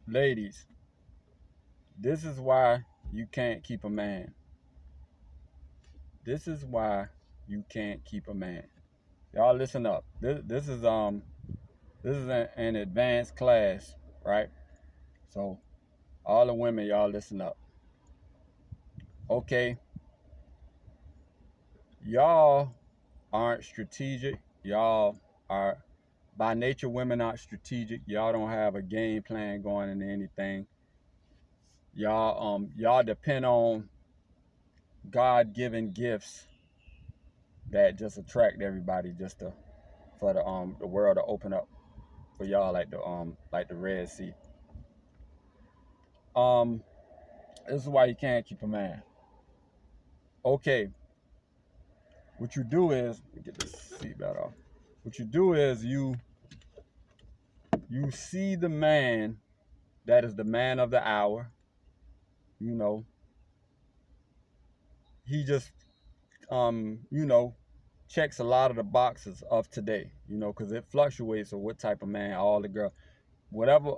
Ladies, this is why you can't keep a man. This is why you can't keep a man. Y'all listen up. This is an advanced class, right? So all the women, y'all listen up. Okay, y'all aren't strategic. Y'all are by nature women aren't strategic. Y'all don't have a game plan going into anything. Y'all depend on God given gifts that just attract everybody just to for the world to open up for y'all like the Red Sea. Um this is why you can't keep a man. Okay, what you do is get this seatbelt off. What you do is you see the man that is the man of the hour. You know, he just checks a lot of the boxes of today. Because it fluctuates of what type of man all the girl, whatever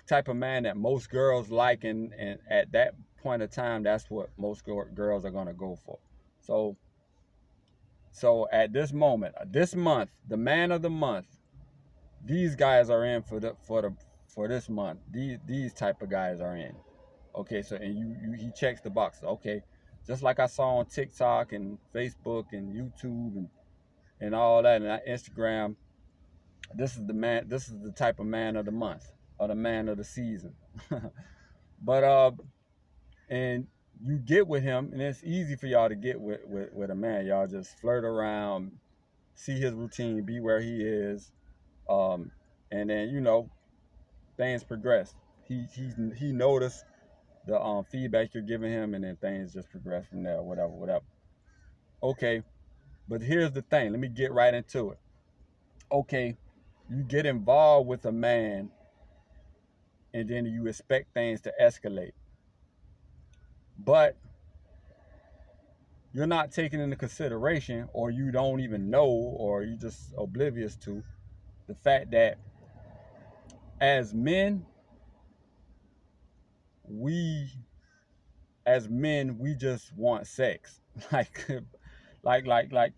type of man that most girls like, and at that point of time, that's what most girls are gonna go for. So at this moment, this month, the man of the month, these guys are in for this month. These type of guys are in. Okay, so and he checks the boxes. Okay, just like I saw on TikTok and Facebook and YouTube and all that, and Instagram. This is the man. This is the type of man of the month or the man of the season. But and you get with him, and it's easy for y'all to get with a man. Y'all just flirt around, see his routine, be where he is, um, and then things progress. He noticed the feedback you're giving him, and then things just progress from there. Whatever. Okay, but here's the thing. Let me get right into it. Okay, you get involved with a man, and then you expect things to escalate, but you're not taking into consideration, or you don't even know, or you just oblivious to the fact that as men, we we just want sex. like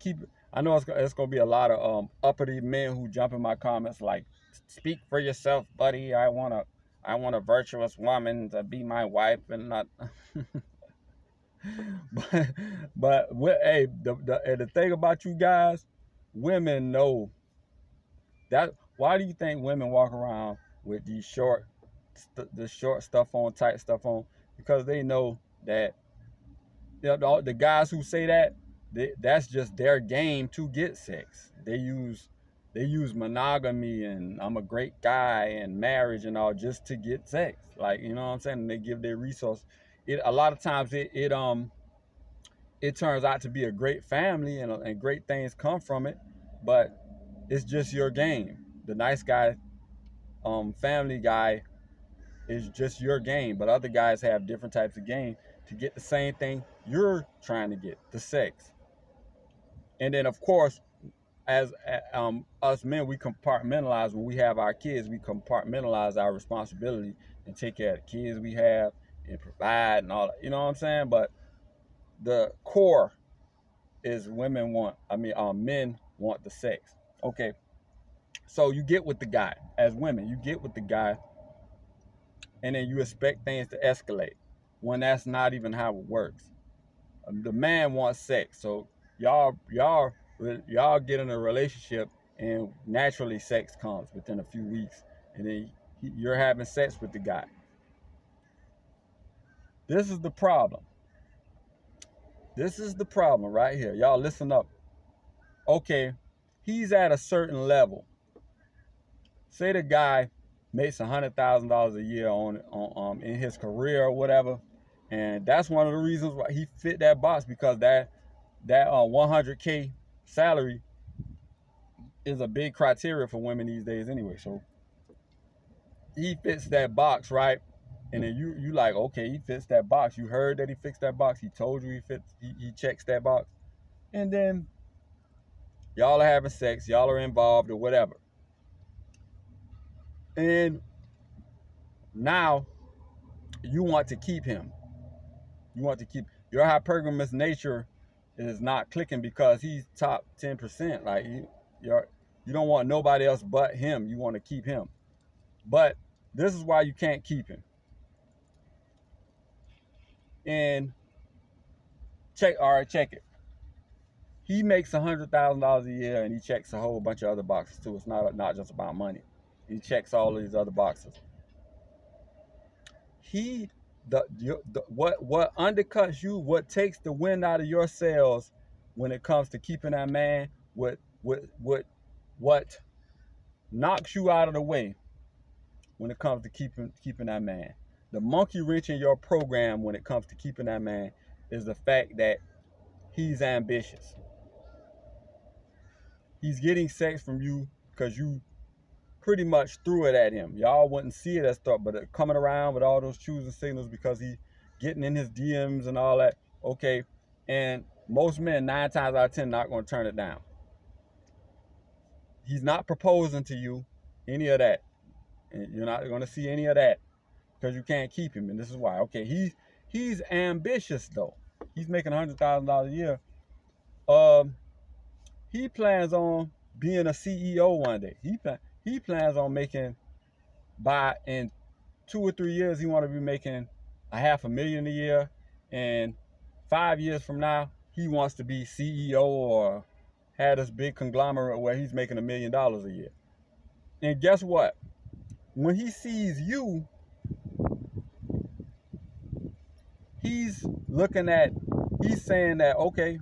keep. I know it's gonna be a lot of uppity men who jump in my comments like, speak for yourself, buddy. I want a virtuous woman to be my wife and not. but hey, the thing about you guys, women know that. Why do you think women walk around with these the short stuff on, tight stuff on? Because they know that the guys who say that, that's just their game to get sex. They use monogamy and I'm a great guy and marriage and all just to get sex. Like, you know what I'm saying? And they give their resource. It a lot of times it turns out to be a great family, and great things come from it, but it's just your game. The nice guy, family guy, is just your game, but other guys have different types of game to get the same thing you're trying to get, the sex. And then, of course, as us men, we compartmentalize. When we have our kids, we compartmentalize our responsibility and take care of the kids we have and provide and all that. You know what I'm saying? But the core is men want the sex. Okay, so you get with the guy. As women, you get with the guy, and then you expect things to escalate when that's not even how it works. The man wants sex, so y'all get in a relationship, and naturally sex comes within a few weeks, and then you're having sex with the guy. This is the problem. This is the problem right here. Y'all listen up. Okay, he's at a certain level. Say the guy makes $100,000 a year on in his career or whatever, and that's one of the reasons why he fit that box, because that 100K salary is a big criteria for women these days anyway. So he fits that box, right? And then you like, okay, he fits that box. You heard that he fits that box. He told you he checks that box. And then y'all are having sex, y'all are involved or whatever. And Now you want to keep him. You want to keep your hypergamous nature is not clicking because he's top 10%. Like you don't want nobody else but him. You want to keep him. But this is why you can't keep him. And check it. He makes $100,000 a year and he checks a whole bunch of other boxes too. It's not just about money. He checks all of these other boxes. What undercuts you, what takes the wind out of your sails when it comes to keeping that man, what knocks you out of the way when it comes to keeping that man. The monkey wrench in your program when it comes to keeping that man is the fact that he's ambitious. He's getting sex from you because you pretty much threw it at him. Y'all wouldn't see it as stuff, but coming around with all those choosing signals because he getting in his DMs and all that. Okay, and most men 9 times out of 10 not going to turn it down. He's not proposing to you any of that, and you're not going to see any of that because you can't keep him. And this is why. Okay, he's ambitious though. He's making $100,000 a year. He plans on being a CEO one day. He plans on making, in 2 or 3 years, he want to be making $500,000 a year, and 5 years from now, he wants to be CEO or have this big conglomerate where he's making $1 million a year. And guess what? When he sees you, he's saying that, okay,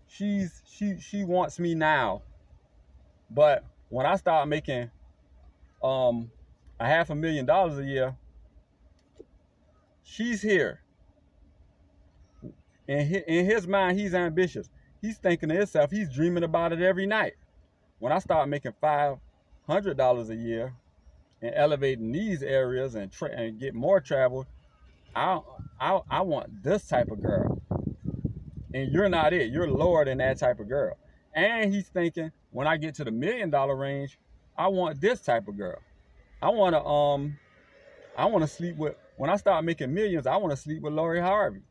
she wants me now, but when I start making $500,000 a year, she's here. In his mind, he's ambitious. He's thinking to himself, he's dreaming about it every night. When I start making $500 a year and elevating these areas and get more travel, I want this type of girl. And you're not it. You're lower than that type of girl. And he's thinking, when I get to the $1 million range, I want this type of girl. I want to sleep with, when I start making millions, I want to sleep with Lori Harvey.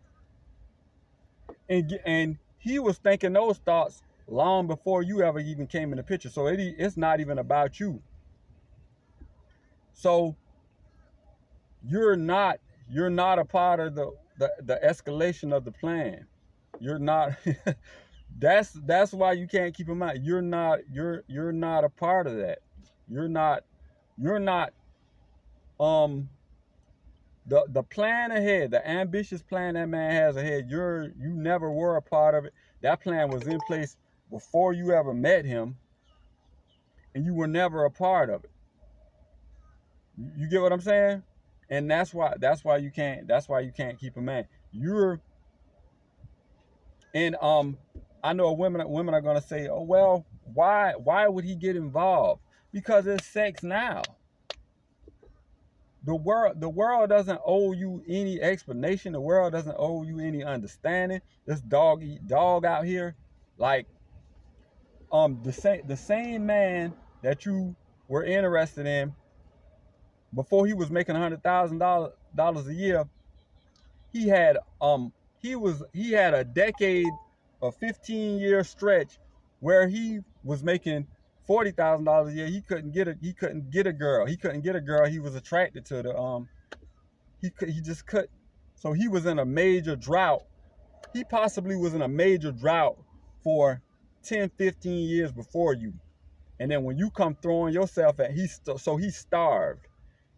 And he was thinking those thoughts long before you ever even came in the picture. So it's not even about you. So you're not a part of the escalation of the plan. You're not. That's why you can't keep in mind. You're not a part of that. You're not the plan ahead, the ambitious plan that man has ahead, you never were a part of it. That plan was in place before you ever met him, and you were never a part of it. You get what I'm saying? And that's why you can't keep a man. I know women are gonna say, oh well, why would he get involved? Because it's sex now. The world doesn't owe you any explanation. The world doesn't owe you any understanding. This dog eat dog out here. Like the same man that you were interested in before he was making $100,000 a year, he had a decade, a 15-year stretch where he was making $40,000 a year. He couldn't get a girl. He was attracted to he just couldn't. So he was in a major drought. He possibly was in a major drought for 10, 15 years before you. And then when you come throwing yourself at, he starved.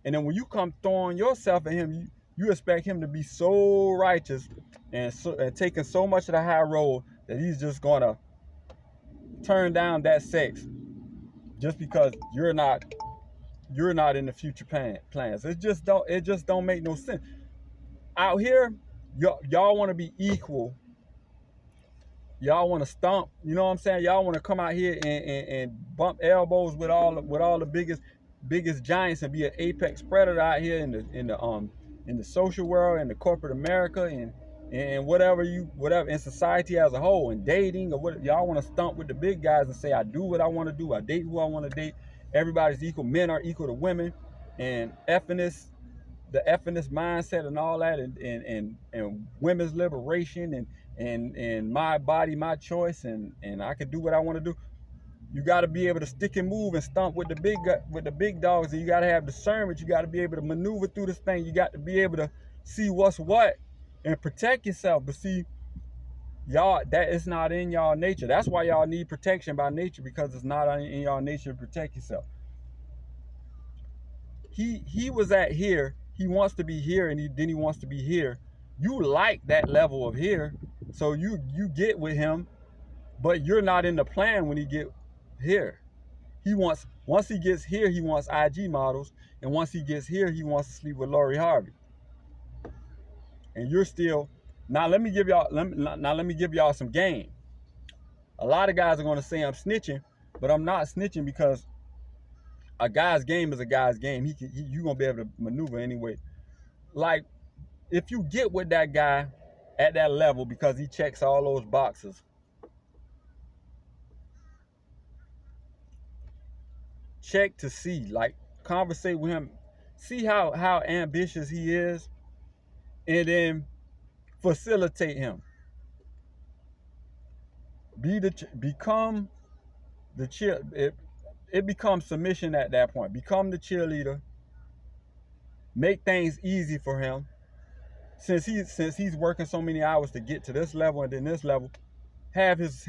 And then when you come throwing yourself at him, you expect him to be so righteous and taking so much of the high road that he's just gonna turn down that sex just because you're not in the future plans. It just don't make no sense. Out here, y'all want to be equal. Y'all want to stomp. You know what I'm saying? Y'all want to come out here and bump elbows with all the biggest giants and be an apex predator out here in the social world, in the corporate America, and whatever in society as a whole, and dating or what. Y'all want to stomp with the big guys and say, I do what I want to do, I date who I want to date, everybody's equal, men are equal to women, and effing this the feminist mindset and all that, and women's liberation and my body, my choice, and I can do what I want to do. You got to be able to stick and move and stomp with the big dogs, and you got to have discernment. You got to be able to maneuver through this thing. You got to be able to see what's what and protect yourself. But see, y'all, that is not in y'all nature. That's why y'all need protection by nature, because it's not in y'all nature to protect yourself. He was at here. He wants to be here, and then he wants to be here. You like that level of here, so you get with him, but you're not in the plan when he get here. He wants, once he gets here, he wants IG models, and once he gets here, he wants to sleep with Lori Harvey. And you're still, now let me give y'all some game. A lot of guys are going to say I'm snitching, but I'm not snitching, because a guy's game is a guy's game. You're going to be able to maneuver anyway. Like, if you get with that guy at that level because he checks all those boxes, check to see, like, conversate with him, see how ambitious he is, and then facilitate him. Become the cheer. It becomes submission at that point. Become the cheerleader. Make things easy for him. Since he's working so many hours to get to this level and then this level, have his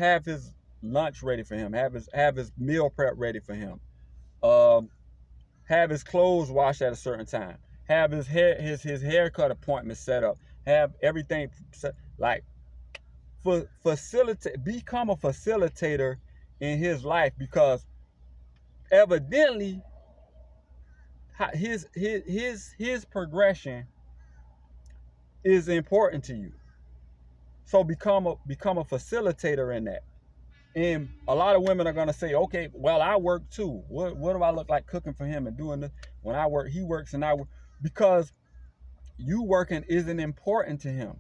lunch ready for him. Have his meal prep ready for him. Have his clothes washed at a certain time. Have his haircut appointment set up. Have everything set, like, facilitate. Become a facilitator in his life, because evidently his progression is important to you. So become a facilitator in that. And a lot of women are gonna say, okay, well, I work too. What do I look like cooking for him and doing this? When I work, he works, and I work. Because you working isn't important to him.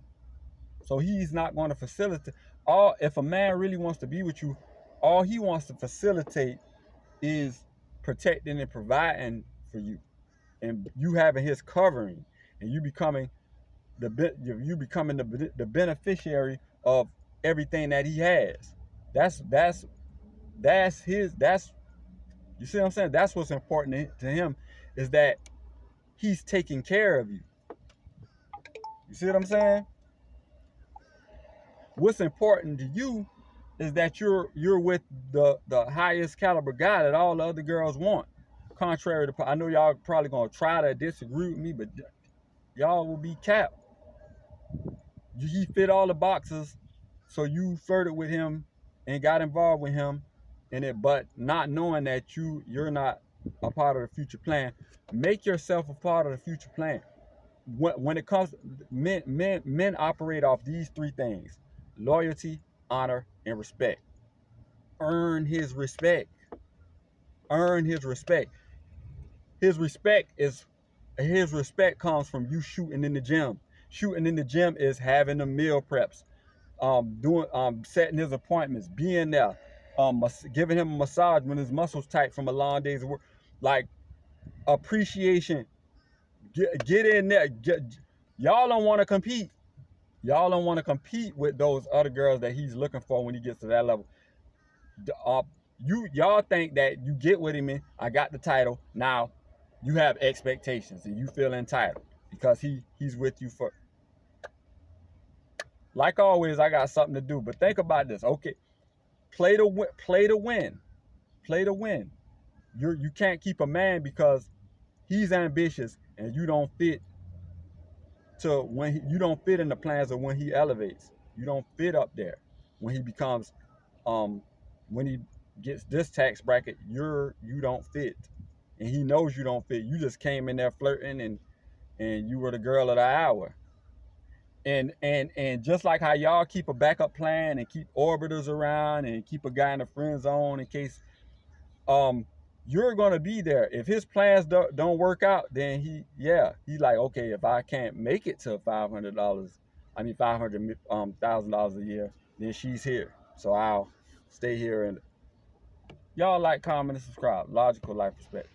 So he's not going to facilitate. If a man really wants to be with you, all he wants to facilitate is protecting and providing for you, and you having his covering, and you becoming the beneficiary of everything that he has. That's you see what I'm saying? That's what's important to him, is that he's taking care of you. You see what I'm saying? What's important to you is that you're with the highest caliber guy that all the other girls want. Contrary to, I know y'all probably gonna try to disagree with me, but y'all will be capped. He fit all the boxes, so you flirted with him and got involved with him, but not knowing that you're not a part of the future plan. Make yourself a part of the future plan. When it comes, men operate off these three things: loyalty, honor, and respect. Earn his respect. Earn his respect. His respect comes from you shooting in the gym. Shooting in the gym is having the meal preps, setting his appointments, being there, giving him a massage when his muscles tight from a long day's work. Like, appreciation. Get in there. Y'all don't want to compete. Y'all don't want to compete with those other girls that he's looking for when he gets to that level. Y'all think that you get with him and I got the title. Now you have expectations and you feel entitled because he's with you for. Like always, I got something to do, but think about this. Okay, play to win. Play to win. Play to win. You can't keep a man because he's ambitious and you don't fit you don't fit in the plans of when he elevates. You don't fit up there when he becomes when he gets this tax bracket. You don't fit, and he knows you don't fit. You just came in there flirting and you were the girl of the hour. And just like how y'all keep a backup plan and keep orbiters around and keep a guy in the friend zone in case you're gonna be there. If his plans don't work out, then he's like, okay, if I can't make it to $500,000 a year, then she's here. So I'll stay here. And y'all like, comment, and subscribe. Logical Life Perspective.